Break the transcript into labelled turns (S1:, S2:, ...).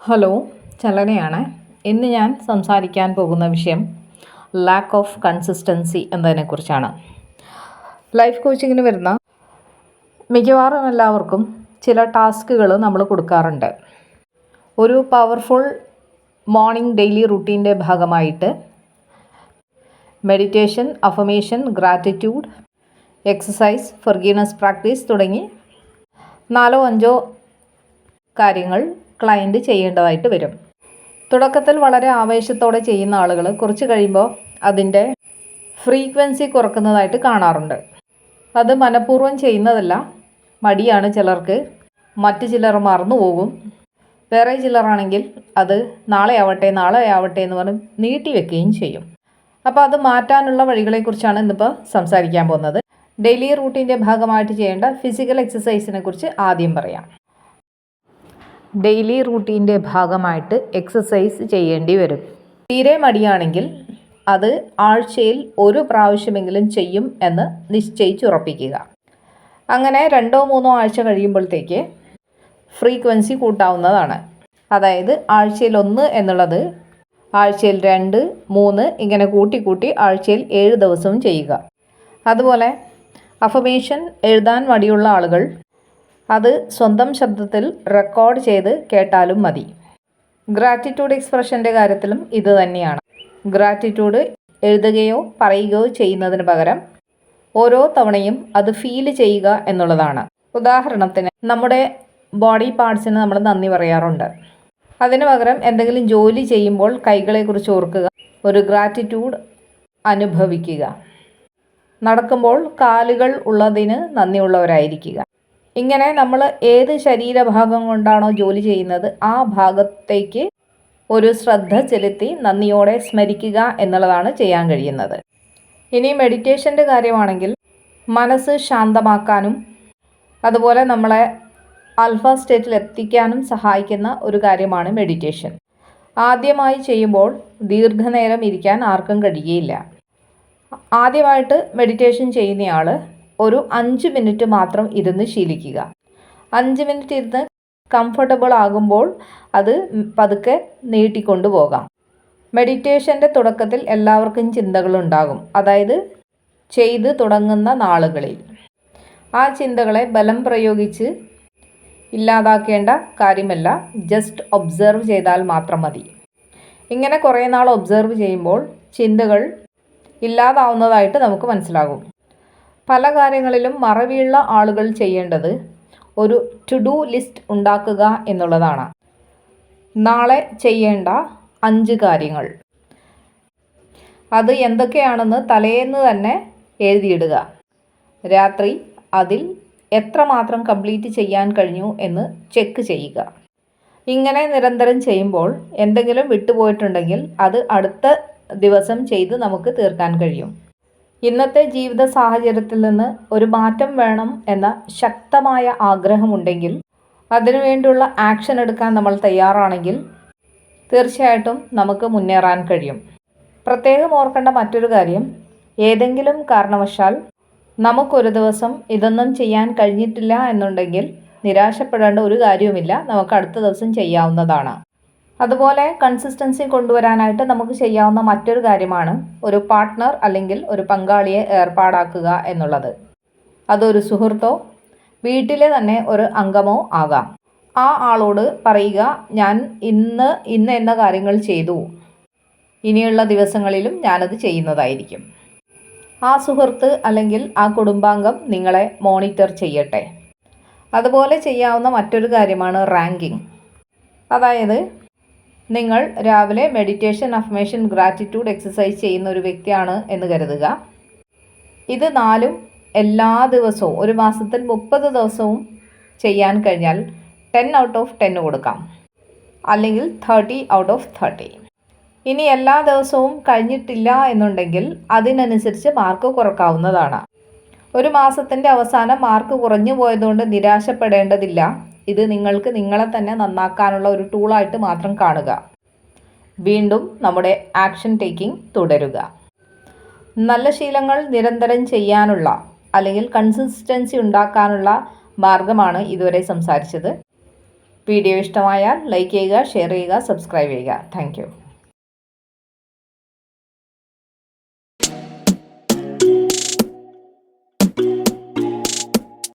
S1: Hello, ചലനയാണ്. ഇന്ന് ഞാൻ സംസാരിക്കാൻ പോകുന്ന വിഷയം ലാക്ക് ഓഫ് കൺസിസ്റ്റൻസി എന്നതിനെക്കുറിച്ചാണ്. ലൈഫ് കോച്ചിങ്ങിന് വരുന്ന മിക്കവാറും എല്ലാവർക്കും ചില ടാസ്കുകൾ നമ്മൾ കൊടുക്കാറുണ്ട്. ഒരു പവർഫുൾ മോർണിംഗ് ഡെയിലി റുട്ടീൻ്റെ ഭാഗമായിട്ട് meditation, affirmation, gratitude, exercise, forgiveness practice തുടങ്ങി 4-5 കാര്യങ്ങൾ ക്ലയൻറ്റ് ചെയ്യേണ്ടതായിട്ട് വരും. തുടക്കത്തിൽ വളരെ ആവേശത്തോടെ ചെയ്യുന്ന ആളുകൾ കുറച്ച് കഴിയുമ്പോൾ അതിൻ്റെ ഫ്രീക്വൻസി കുറക്കുന്നതായിട്ട് കാണാറുണ്ട്. അത് മനഃപൂർവ്വം ചെയ്യുന്നതല്ല, മടിയാണ് ചിലർക്ക്. മറ്റു ചിലർ മറന്നു പോകും. വേറെ ചിലറാണെങ്കിൽ അത് നാളെ ആവട്ടെ എന്ന് പറഞ്ഞ് നീട്ടി വെക്കുകയും ചെയ്യും. അപ്പോൾ അത് മാറ്റാനുള്ള വഴികളെക്കുറിച്ചാണ് ഇന്നിപ്പോൾ സംസാരിക്കാൻ പോകുന്നത്. ഡെയിലി റൂട്ടീൻ്റെ ഭാഗമായിട്ട് ചെയ്യേണ്ട ഫിസിക്കൽ എക്സസൈസിനെ കുറിച്ച് ആദ്യം പറയാം. ഡെയിലി റൂട്ടീൻ്റെ ഭാഗമായിട്ട് എക്സസൈസ് ചെയ്യേണ്ടി വരും. തീരെ മടിയാണെങ്കിൽ അത് ആഴ്ചയിൽ 1 പ്രാവശ്യമെങ്കിലും ചെയ്യും എന്ന് നിശ്ചയിച്ചുറപ്പിക്കുക. അങ്ങനെ 2-3 ആഴ്ച കഴിയുമ്പോഴത്തേക്ക് ഫ്രീക്വൻസി കൂട്ടാവുന്നതാണ്. അതായത് ആഴ്ചയിൽ 1 എന്നുള്ളത് ആഴ്ചയിൽ 2, 3 ഇങ്ങനെ കൂട്ടി ആഴ്ചയിൽ 7 ദിവസവും ചെയ്യുക. അതുപോലെ അഫർമേഷൻ എഴുതാൻ മടിയുള്ള ആളുകൾ അത് സ്വന്തം ശബ്ദത്തിൽ റെക്കോർഡ് ചെയ്ത് കേട്ടാലും മതി. ഗ്രാറ്റിറ്റ്യൂഡ് എക്സ്പ്രഷൻ്റെ കാര്യത്തിലും ഇത് തന്നെയാണ്. ഗ്രാറ്റിറ്റ്യൂഡ് എഴുതുകയോ പറയുകയോ ചെയ്യുന്നതിന് പകരം ഓരോ തവണയും അത് ഫീൽ ചെയ്യുക എന്നുള്ളതാണ്. ഉദാഹരണത്തിന് നമ്മുടെ ബോഡി പാർട്സിന് നമ്മൾ നന്ദി പറയാറുണ്ട്. അതിന് പകരം എന്തെങ്കിലും ജോലി ചെയ്യുമ്പോൾ കൈകളെക്കുറിച്ച് ഓർക്കുക, ഒരു ഗ്രാറ്റിറ്റ്യൂഡ് അനുഭവിക്കുക. നടക്കുമ്പോൾ കാലുകൾ ഉള്ളതിന് നന്ദിയുള്ളവരായിരിക്കുക. ഇങ്ങനെ നമ്മൾ ഏത് ശരീരഭാഗം കൊണ്ടാണോ ജോലി ചെയ്യുന്നത് ആ ഭാഗത്തേക്ക് ഒരു ശ്രദ്ധ ചെലുത്തി നന്ദിയോടെ സ്മരിക്കുക എന്നുള്ളതാണ് ചെയ്യാൻ കഴിയുന്നത്. ഇനി മെഡിറ്റേഷൻ്റെ കാര്യമാണെങ്കിൽ മനസ്സ് ശാന്തമാക്കാനും അതുപോലെ നമ്മളെ ആൽഫ സ്റ്റേറ്റിൽ എത്തിക്കാനും സഹായിക്കുന്ന ഒരു കാര്യമാണ് മെഡിറ്റേഷൻ. ആദ്യമായി ചെയ്യുമ്പോൾ ദീർഘനേരം ഇരിക്കാൻ ആർക്കും കഴിയുകയില്ല. ആദ്യമായിട്ട് മെഡിറ്റേഷൻ ചെയ്യുന്നയാൾ ഒരു 5 മിനിറ്റ് മാത്രം ഇരുന്ന് ശീലിക്കുക. 5 മിനിറ്റ് ഇരുന്ന് കംഫർട്ടബിൾ ആകുമ്പോൾ അത് പതുക്കെ നീട്ടിക്കൊണ്ടു പോകാം. മെഡിറ്റേഷൻ്റെ തുടക്കത്തിൽ എല്ലാവർക്കും ചിന്തകളുണ്ടാകും. അതായത് ചെയ്ത് തുടങ്ങുന്ന നാളുകളിൽ ആ ചിന്തകളെ ബലം പ്രയോഗിച്ച് ഇല്ലാതാക്കേണ്ട കാര്യമല്ല, ജസ്റ്റ് ഒബ്സർവ് ചെയ്താൽ മാത്രം മതി. ഇങ്ങനെ കുറേ നാൾ ഒബ്സർവ് ചെയ്യുമ്പോൾ ചിന്തകൾ ഇല്ലാതാവുന്നതായിട്ട് നമുക്ക് മനസ്സിലാകും. പല കാര്യങ്ങളിലും മറവിയുള്ള ആളുകൾ ചെയ്യേണ്ടത് ഒരു ടു ഡു ലിസ്റ്റ് ഉണ്ടാക്കുക എന്നുള്ളതാണ്. നാളെ ചെയ്യേണ്ട 5 കാര്യങ്ങൾ, അത് എന്തൊക്കെയാണെന്ന് തലേന്ന് തന്നെ എഴുതിയിടുക. രാത്രി അതിൽ എത്രമാത്രം കംപ്ലീറ്റ് ചെയ്യാൻ കഴിഞ്ഞു എന്ന് ചെക്ക് ചെയ്യുക. ഇങ്ങനെ നിരന്തരം ചെയ്യുമ്പോൾ എന്തെങ്കിലും വിട്ടുപോയിട്ടുണ്ടെങ്കിൽ അത് അടുത്ത ദിവസം ചെയ്ത് നമുക്ക് തീർക്കാൻ കഴിയും. ഇന്നത്തെ ജീവിത സാഹചര്യത്തിൽ നിന്ന് ഒരു മാറ്റം വേണം എന്ന ശക്തമായ ആഗ്രഹമുണ്ടെങ്കിൽ, അതിനുവേണ്ടിയുള്ള ആക്ഷൻ എടുക്കാൻ നമ്മൾ തയ്യാറാണെങ്കിൽ തീർച്ചയായിട്ടും നമുക്ക് മുന്നേറാൻ കഴിയും. പ്രത്യേകം ഓർക്കേണ്ട മറ്റൊരു കാര്യം, ഏതെങ്കിലും കാരണവശാൽ നമുക്കൊരു ദിവസം ഇതൊന്നും ചെയ്യാൻ കഴിഞ്ഞിട്ടില്ല എന്നുണ്ടെങ്കിൽ നിരാശപ്പെടേണ്ട ഒരു കാര്യവുമില്ല, നമുക്ക് അടുത്ത ദിവസം ചെയ്യാവുന്നതാണ്. അതുപോലെ കൺസിസ്റ്റൻസി കൊണ്ടുവരാനായിട്ട് നമുക്ക് ചെയ്യാവുന്ന മറ്റൊരു കാര്യമാണ് ഒരു പാർട്ട്ണർ അല്ലെങ്കിൽ ഒരു പങ്കാളിയെ ഏർപ്പാടാക്കുക എന്നുള്ളത്. അതൊരു സുഹൃത്തോ വീട്ടിലെ തന്നെ ഒരു അംഗമോ ആകാം. ആ ആളോട് പറയുക, ഞാൻ ഇന്ന് എന്ന കാര്യങ്ങൾ ചെയ്തു, ഇനിയുള്ള ദിവസങ്ങളിലും ഞാനത് ചെയ്യുന്നതായിരിക്കും. ആ സുഹൃത്ത് അല്ലെങ്കിൽ ആ കുടുംബാംഗം നിങ്ങളെ മോണിറ്റർ ചെയ്യട്ടെ. അതുപോലെ ചെയ്യാവുന്ന മറ്റൊരു കാര്യമാണ് റാങ്കിങ്. അതായത് നിങ്ങൾ രാവിലെ മെഡിറ്റേഷൻ, അഫർമേഷൻ, ഗ്രാറ്റിറ്റ്യൂഡ് എക്സസൈസ് ചെയ്യുന്ന ഒരു വ്യക്തിയാണ് എന്ന് കരുതുക. ഇത് 4 എല്ലാ ദിവസവും ഒരു മാസത്തിൽ 30 ദിവസവും ചെയ്യാൻ കഴിഞ്ഞാൽ 10 ഔട്ട് ഓഫ് 10 കൊടുക്കാം, അല്ലെങ്കിൽ 30 ഔട്ട് ഓഫ് 30. ഇനി എല്ലാ ദിവസവും കഴിഞ്ഞിട്ടില്ല എന്നുണ്ടെങ്കിൽ അതിനനുസരിച്ച് മാർക്ക് കുറക്കാവുന്നതാണ്. ഒരു മാസത്തിൻ്റെ അവസാനം മാർക്ക് കുറഞ്ഞു പോയതുകൊണ്ട് നിരാശപ്പെടേണ്ടതില്ല. ഇത് നിങ്ങൾക്ക് നിങ്ങളെ തന്നെ നന്നാക്കാനുള്ള ഒരു ടൂളായിട്ട് മാത്രം കാണുക. വീണ്ടും നമ്മുടെ ആക്ഷൻ ടേക്കിംഗ് തുടരുക. നല്ല ശീലങ്ങൾ നിരന്തരം ചെയ്യാനുള്ള അല്ലെങ്കിൽ കൺസിസ്റ്റൻസി ഉണ്ടാക്കാനുള്ള മാർഗമാണ് ഇതുവരെ സംസാരിച്ചത്. വീഡിയോ ഇഷ്ടമായാൽ ലൈക്ക് ചെയ്യുക, ഷെയർ ചെയ്യുക, സബ്സ്ക്രൈബ് ചെയ്യുക. താങ്ക്